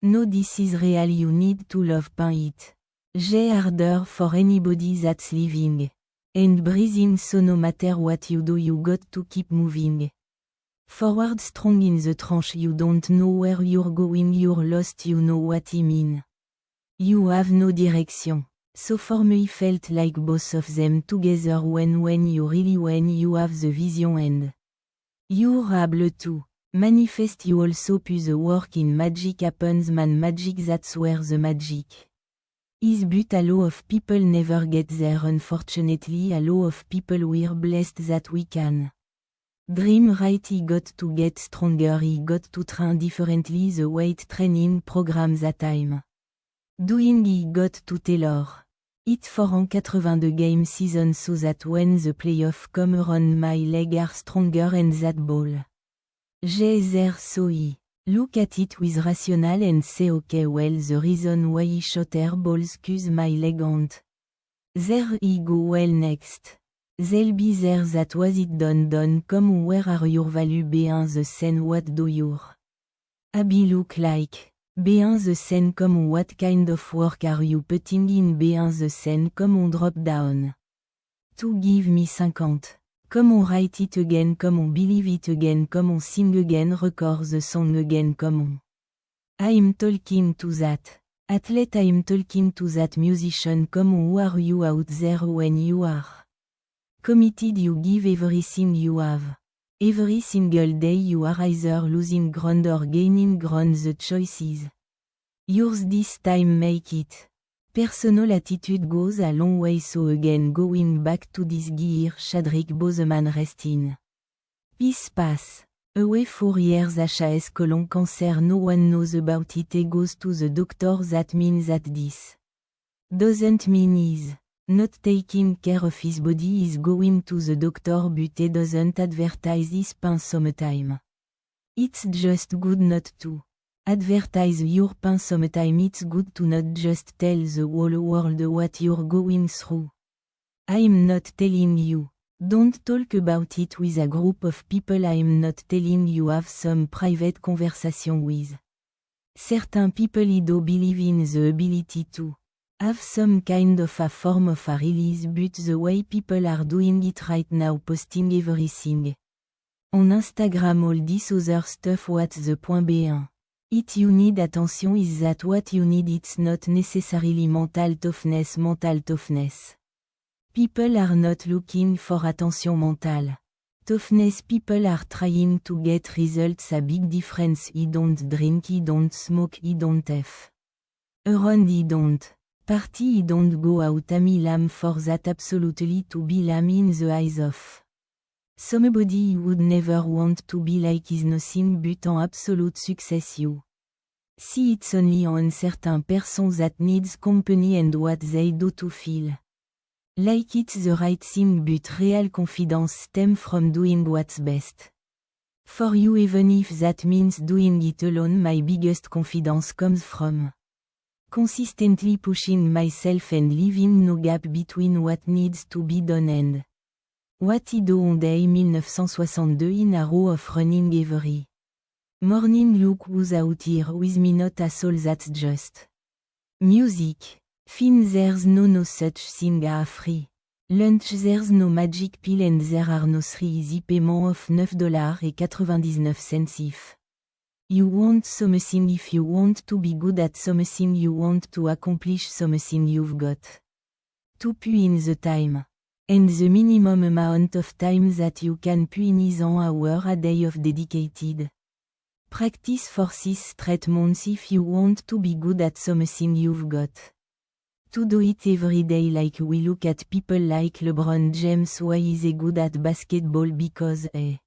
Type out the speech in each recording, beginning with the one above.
No, this is real, you need to love it. J harder for anybody that's living. And breathing, so no matter what you do, you got to keep moving. Forward strong in the trench, you don't know where you're going, you're lost, you know what I mean. You have no direction. So for me felt like both of them together when you have the vision and you're able to manifest, you also put the work in. Magic happens, man, magic, that's where the magic is, but a lot of people never get there. Unfortunately, a lot of people we're blessed that we can dream right. He got to get stronger, he got to train differently, the weight training program that I'm doing, he got to tailor it for an 82 game season so that when the playoff come around my leg are stronger and that ball J's there, so he look at it with rational and say okay, well, the reason why he shot her balls cause my leg and there he go, well, next they'll be there, that was it, done. Come, where are your value behind the scene, what do your hobby look like behind the scene, come, what kind of work are you putting in behind the scene, come on, drop down to give me 50. Come on, write it again, come on, believe it again, come on, sing again, record the song again, come on. I'm talking to that athlete, I'm talking to that musician, come on, who are you out there when you are committed, you give everything you have. Every single day you are either losing ground or gaining ground, the choices yours this time, make it. Personal attitude goes a long way, so again going back to this gear, Chadwick Boseman rest in peace, pass away 4 years, HS colon cancer, no one knows about it, he goes to the doctor, that means that this doesn't mean he's not taking care of his body, is going to the doctor, but he doesn't advertise his pain sometime. It's just good not to advertise your pain sometime, it's good to not just tell the whole world what you're going through. I'm not telling you don't talk about it with a group of people, I'm not telling you have some private conversation with certain people. I do believe in the ability to have some kind of a form of a release, but the way people are doing it right now, posting everything on Instagram, all this other stuff, what's the point behind it? You need attention, is that what you need? It's not necessarily mental toughness. People are not looking for attention, mental toughness. People are trying to get results, a big difference. I don't drink, I don't smoke, I don't f around, I don't party, I don't go out, I'm for that, absolutely, to be lame in the eyes of somebody you would never want to be like is nothing but an absolute success. You see, it's only on certain person that needs company and what they do to feel like it's the right thing, but real confidence stems from doing what's best for you, even if that means doing it alone. My biggest confidence comes from consistently pushing myself and leaving no gap between what needs to be done and what I do on day 1962 in a row of running every morning. Look who's out here with me, not a soul, that's just music. Fin, there's no such thing as free lunch, there's no magic pill, and there are no 3 easy payment of $9.99 if you want something. If you want to be good at something, you want to accomplish something, you've got to put in the time. And the minimum amount of time that you can put in is an hour a day of dedicated practice for 6 straight months. If you want to be good at something, you've got to do it every day. Like we look at people like LeBron James, why is he good at basketball? Because he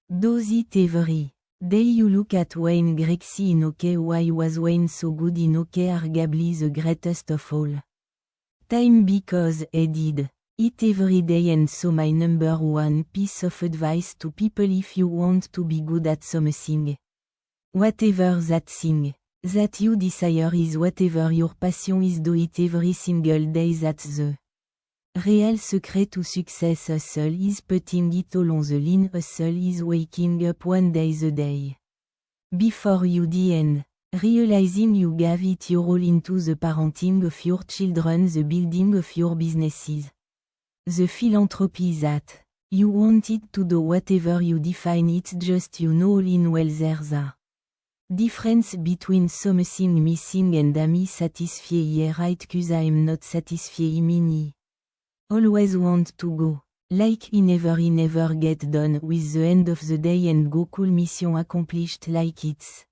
does it every day. You look at Wayne Gretzky in hockey, why was Wayne so good in hockey? Arguably the greatest of all time, because he did it every day. And so my number one piece of advice to people, if you want to be good at something, whatever that thing that you desire is, whatever your passion is, do it every single day. That's the real secret to success. Hustle is putting it all on the line. Hustle is waking up one day the day before you die, and Realizing you gave it your all into the parenting of your children, the building of your businesses. The philanthropy that you wanted to do whatever you define it's just you know all in well there's a difference between something missing and a me satisfy right cause I'm not satisfy mini. Always want to go. Like he never get done with the end of the day and go cool mission accomplished like it's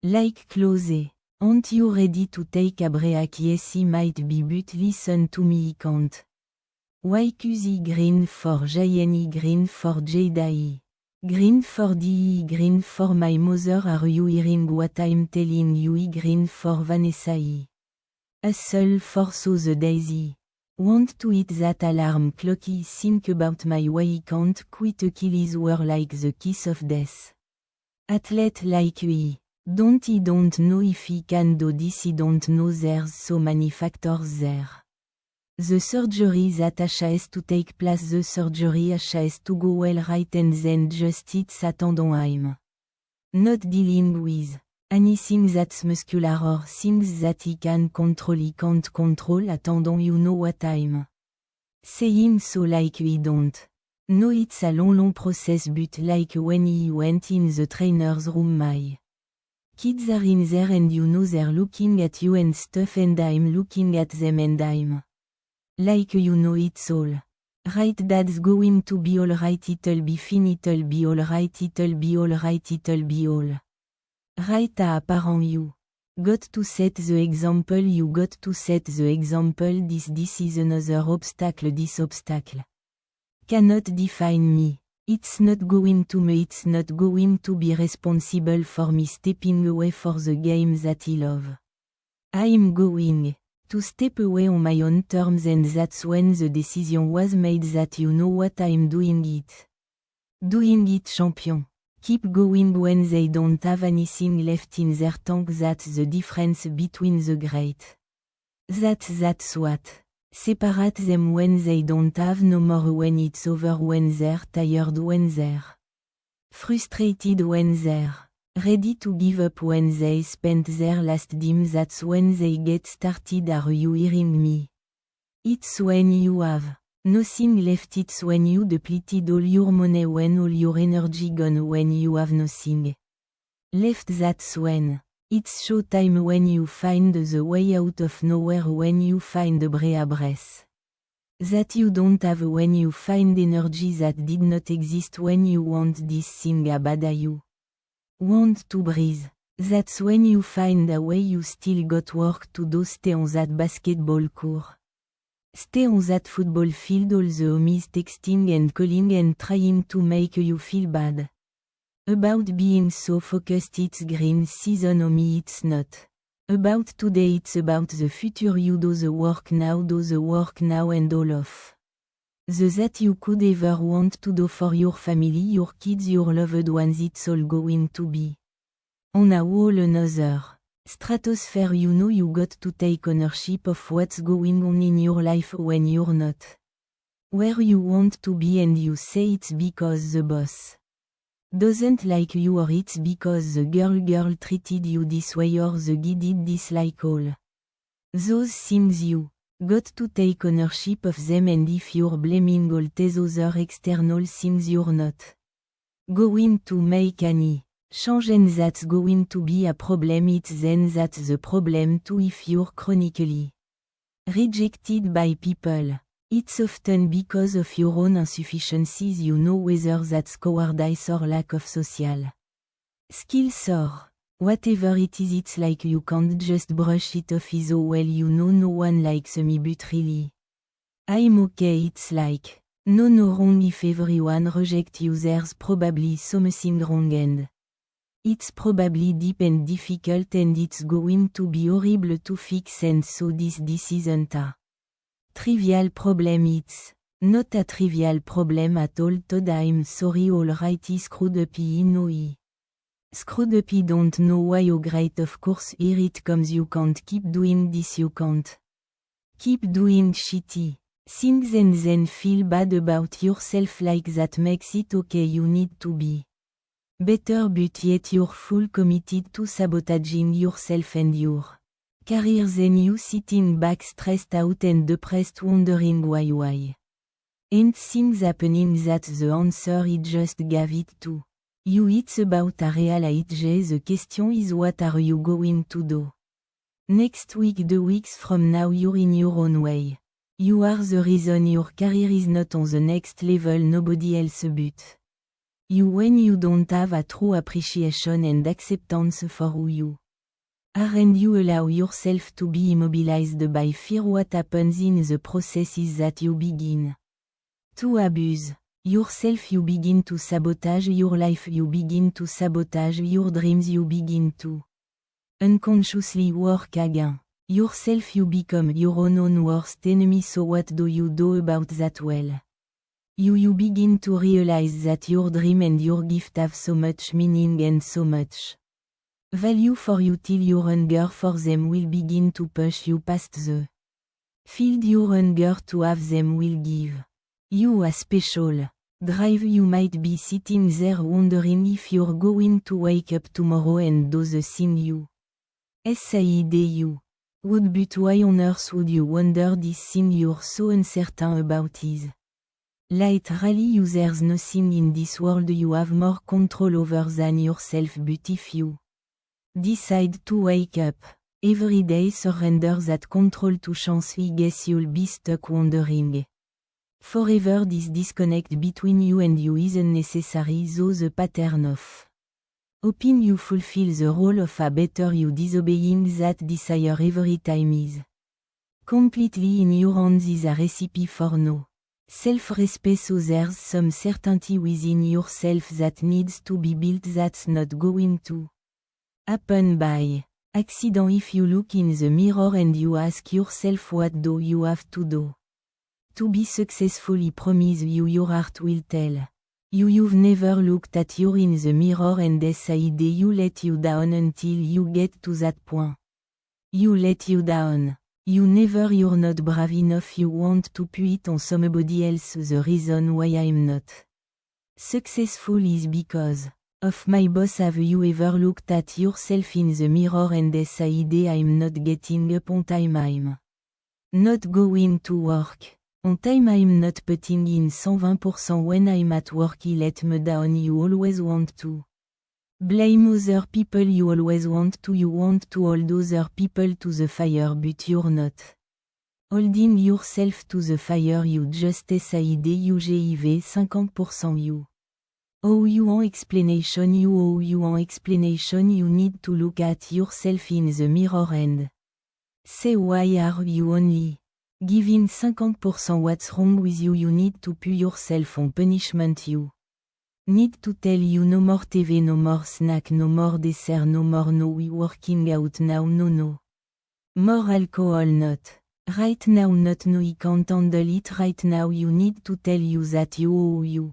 like close. Aren't you ready to take a break? Yes he might be but listen to me he can't. YQZ green for JNE green for JDI. Green for DE green for my mother are you hearing what I'm telling you E green for Vanessa E. Hustle for so the daisy. Want to hit that alarm clocky think about my way can't quit a kill his war like the kiss of death. Athlete like we. Don't know if he can do this he don't know there's so many factors there. The surgery that has to take place the surgery has to go well right and then just it's attendant I'm not dealing with anything that's muscular or things that he can control he can't control attendant you know what I'm saying so like we don't know it's a long process but like when he went in the trainer's room my kids are in there and you know they're looking at you and stuff and I'm looking at them and I'm like you know it's all right that's going to be alright it'll be fine it'll be alright it'll be alright it'll be all right apparent you got to set the example you got to set the example this is another obstacle this obstacle cannot define me. It's not going to me it's not going to be responsible for me stepping away for the game that I love. I'm going to step away on my own terms and that's when the decision was made that you know what I'm doing it. Doing it champion. Keep going when they don't have anything left in their tank that's the difference between the great. That's what. Separate them when they don't have no more when it's over when they're tired when they're frustrated when they're ready to give up when they spent their last dime that's when they get started are you hearing me? It's when you have nothing left it's when you depleted all your money when all your energy gone when you have nothing left that's when it's showtime when you find the way out of nowhere when you find a breath that you don't have when you find energy that did not exist when you want this thing bad you want to breathe that's when you find a way you still got work to do stay on that basketball court stay on that football field all the homies texting and calling and trying to make you feel bad about being so focused it's green season on me it's not about today it's about the future you do the work now and all of the that you could ever want to do for your family your kids your loved ones it's all going to be on a whole another stratosphere you know you got to take ownership of what's going on in your life when you're not where you want to be and you say it's because the boss doesn't like you or it's because the girl treated you this way or the guy did this like all those things you got to take ownership of them and if you're blaming all these other external things you're not going to make any change and that's going to be a problem it's then that's the problem too if you're chronically rejected by people. It's often because of your own insufficiencies you know whether that's cowardice or lack of social skills or whatever it is it's like you can't just brush it off so well you know no one likes me but really I'm okay it's like no wrong if everyone rejects you there's probably something wrong and it's probably deep and difficult and it's going to be horrible to fix and so this isn't a trivial problem it's not a trivial problem at all Todd I'm sorry alright he screwed up he know he screwed up he don't know why oh great of course here it comes you can't keep doing this you can't keep doing shitty things and then feel bad about yourself like that makes it okay you need to be Better but yet you're full committed to sabotaging yourself and your career then you sitting back stressed out and depressed wondering why. Ain't things happening that the answer is just gave it to you it's about a realize the question is what are you going to do? Next week 2 weeks from now you're in your own way. You are the reason your career is not on the next level nobody else but you when you don't have a true appreciation and acceptance for who you are and you allow yourself to be immobilized by fear what happens in the process is that you begin to abuse yourself you begin to sabotage your life you begin to sabotage your dreams you begin to unconsciously work against yourself you become your own worst enemy so what do you do about that well? You begin to realize that your dream and your gift have so much meaning and so much value for you till your hunger for them will begin to push you past the field your hunger to have them will give you a special drive you might be sitting there wondering if you're going to wake up tomorrow and do the thing you said you would but why on earth would you wonder this thing you're so uncertain about is literally there's nothing in this world you have more control over than yourself but if you decide to wake up every day surrender that control to chance I guess you'll be stuck wondering forever this disconnect between you and you isn't necessary though the pattern of hoping you fulfill the role of a better you disobeying that desire every time is completely in your hands is a recipe for no self-respect so there's some certainty within yourself that needs to be built that's not going to happen by accident if you look in the mirror and you ask yourself what do you have to do to be successful I promise you your heart will tell you've never looked at you in the mirror and decided you let you down until you get to that point you let you down. You never you're not brave enough you want to put it on somebody else the reason why I'm not successful is because of my boss have you ever looked at yourself in the mirror and decided I'm not getting up on time I'm not going to work on time I'm not putting in 120% when I'm at work I let me down you always want to blame other people you always want to hold other people to the fire but you're not holding yourself to the fire you just decided you give 50% you oh you want explanation you need to look at yourself in the mirror and say why are you only giving 50% what's wrong with you need to put yourself on punishment you need to tell you no more TV no more snack no more dessert no more no we working out now no more alcohol not right now not no I can't handle it right now you need to tell you that you